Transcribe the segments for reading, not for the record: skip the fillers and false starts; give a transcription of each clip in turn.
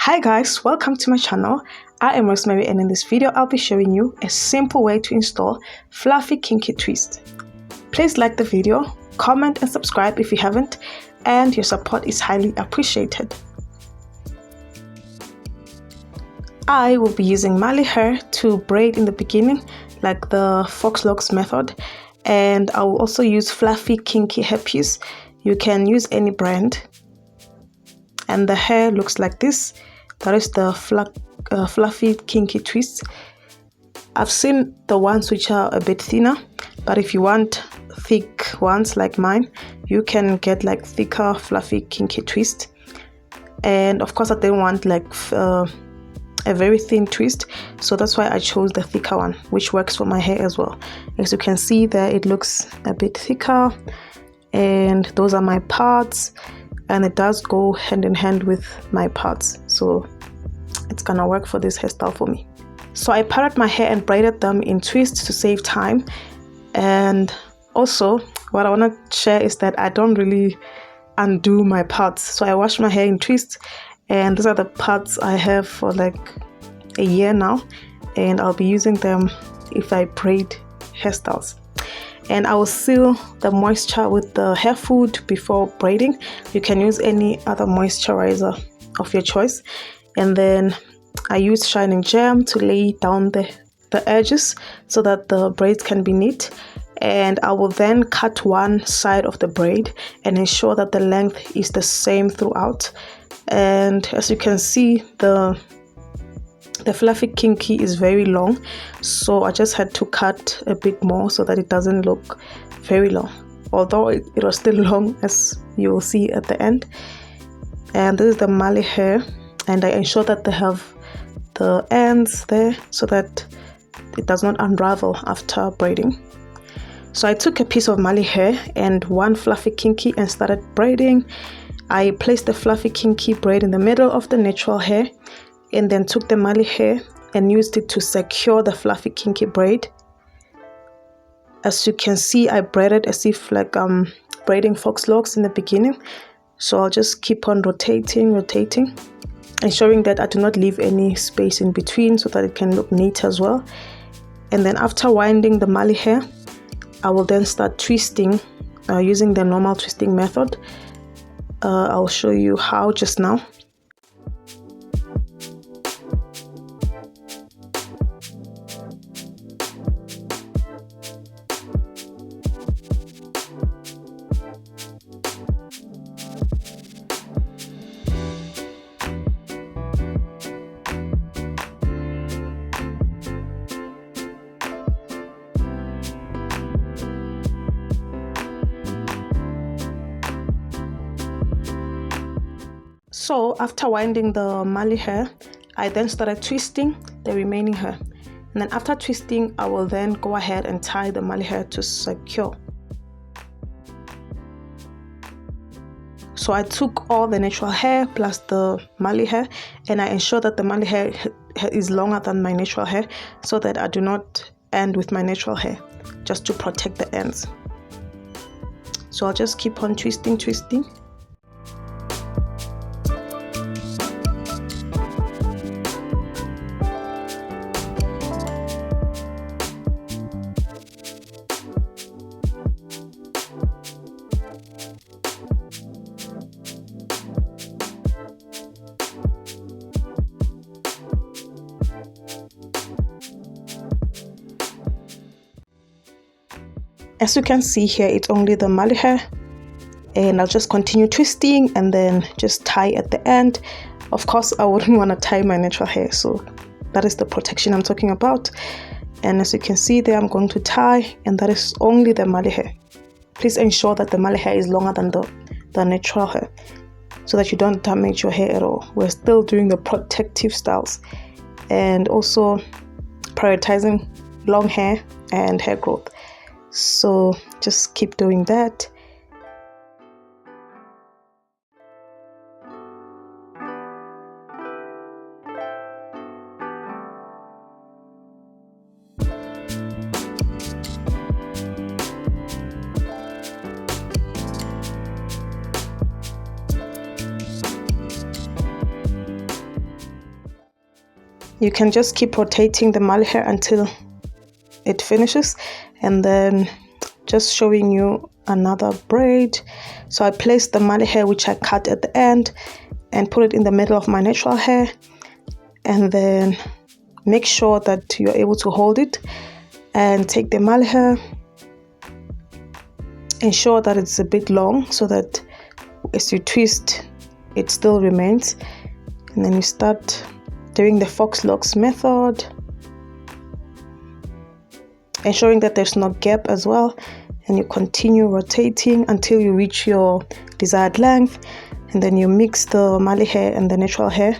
Hi guys, welcome to my channel. I am Rosemary, and in this video I'll be showing you a simple way to install fluffy kinky twist. Please like the video, comment and subscribe if you haven't, and your support is highly appreciated. I will be using Marley Hair to braid in the beginning, like the Faux locks method, and I will also use fluffy kinky hairpiece. You can use any brand, and the hair looks like this. That is the fluffy kinky twist. I've seen the ones which are a bit thinner, but if you want thick ones like mine, you can get like thicker fluffy kinky twist. And of course I didn't want like a very thin twist, so that's why I chose the thicker one, which works for my hair as well. As you can see there, it looks a bit thicker, and those are my parts, and it does go hand in hand with my parts, so it's gonna work for this hairstyle for me. So I parted my hair and braided them in twists to save time. And also what I want to share is that I don't really undo my parts, so I wash my hair in twists, and these are the parts I have for like a year now, and I'll be using them if I braid hairstyles. And I will seal the moisture with the hair food before braiding. You can use any other moisturizer of your choice. And then I use shining gem to lay down the edges so that the braids can be neat. And I will then cut one side of the braid and ensure that the length is the same throughout. And as you can see, the fluffy kinky is very long, so I just had to cut a bit more so that it doesn't look very long, although it was still long, as you will see at the end. And this is the Marley Hair, and I ensure that they have the ends there so that it does not unravel after braiding. So I took a piece of Marley Hair and one fluffy kinky and started braiding. I placed the fluffy kinky braid in the middle of the natural hair, and then took the Marley Hair and used it to secure the fluffy kinky braid. As you can see, I braided as if like braiding Faux locks in the beginning, so I'll just keep on rotating, ensuring that I do not leave any space in between so that it can look neat as well. And then after winding the Marley Hair, I will then start twisting using the normal twisting method. I'll show you how just now. So after winding the Marley Hair, I then started twisting the remaining hair. And then after twisting, I will then go ahead and tie the Marley Hair to secure. So I took all the natural hair plus the Marley Hair, and I ensure that the Marley Hair is longer than my natural hair so that I do not end with my natural hair, just to protect the ends. So I'll just keep on twisting. As you can see here, it's only the Marley Hair, and I'll just continue twisting and then just tie at the end. Of course, I wouldn't want to tie my natural hair, so that is the protection I'm talking about. And as you can see there, I'm going to tie, and that is only the Marley Hair. Please ensure that the Marley Hair is longer than the natural hair so that you don't damage your hair at all. We're still doing the protective styles and also prioritizing long hair and hair growth. So just keep doing that. You can just keep rotating the Marley hair until it finishes, and then just showing you another braid. So I placed the Marley hair, which I cut at the end, and put it in the middle of my natural hair, and then make sure that you're able to hold it and take the Marley hair, ensure that it's a bit long so that as you twist it still remains, and then you start doing the Faux locks method, ensuring that there's no gap as well, and you continue rotating until you reach your desired length, and then you mix the Marley hair and the natural hair,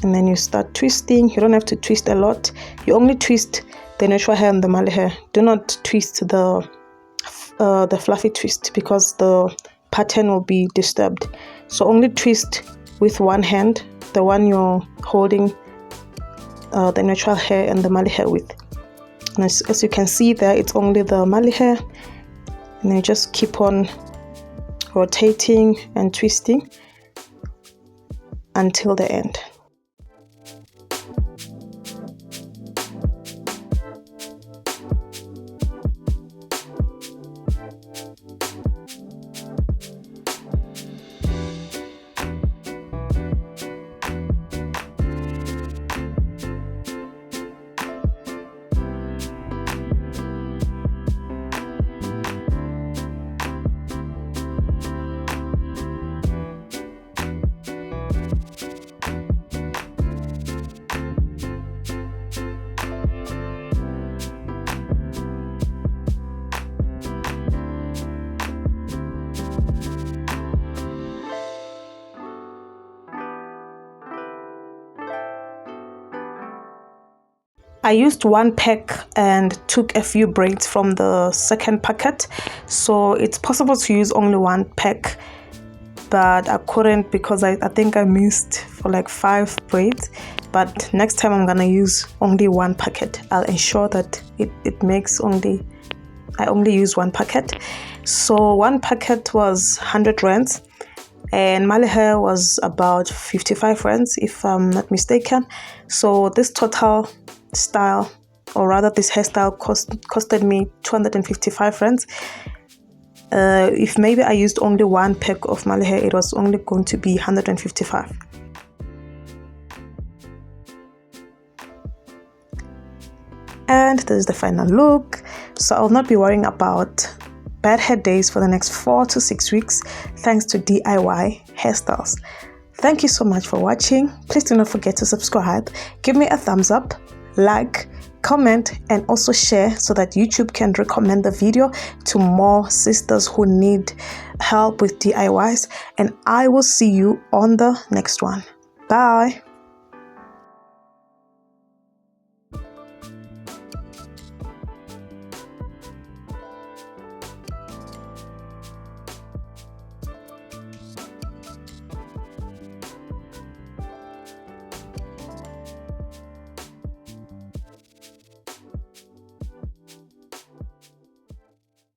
and then you start twisting. You don't have to twist a lot, you only twist the natural hair and the Marley hair. Do not twist the fluffy twist because the pattern will be disturbed. So only twist with one hand, the one you're holding the natural hair and the Marley hair with. And as you can see there, it's only the Marley hair, and you just keep on rotating and twisting until the end. I used one pack and took a few braids from the second packet, so it's possible to use only one pack, but I couldn't because I think I missed for like 5 braids. But next time I'm gonna use only one packet. I'll ensure that I only use one packet. So one packet was 100 rands, and Marley hair was about 55 rands if I'm not mistaken. So this total style, or rather this hairstyle, costed me 255 rands. If maybe I used only one pack of Marley hair, it was only going to be 155. And this is the final look. So I'll not be worrying about bad hair days for the next 4 to 6 weeks thanks to DIY hairstyles. Thank you so much for watching. Please do not forget to subscribe, give me a thumbs up, like, comment, and also share so that YouTube can recommend the video to more sisters who need help with DIYs. And I will see you on the next one. Bye.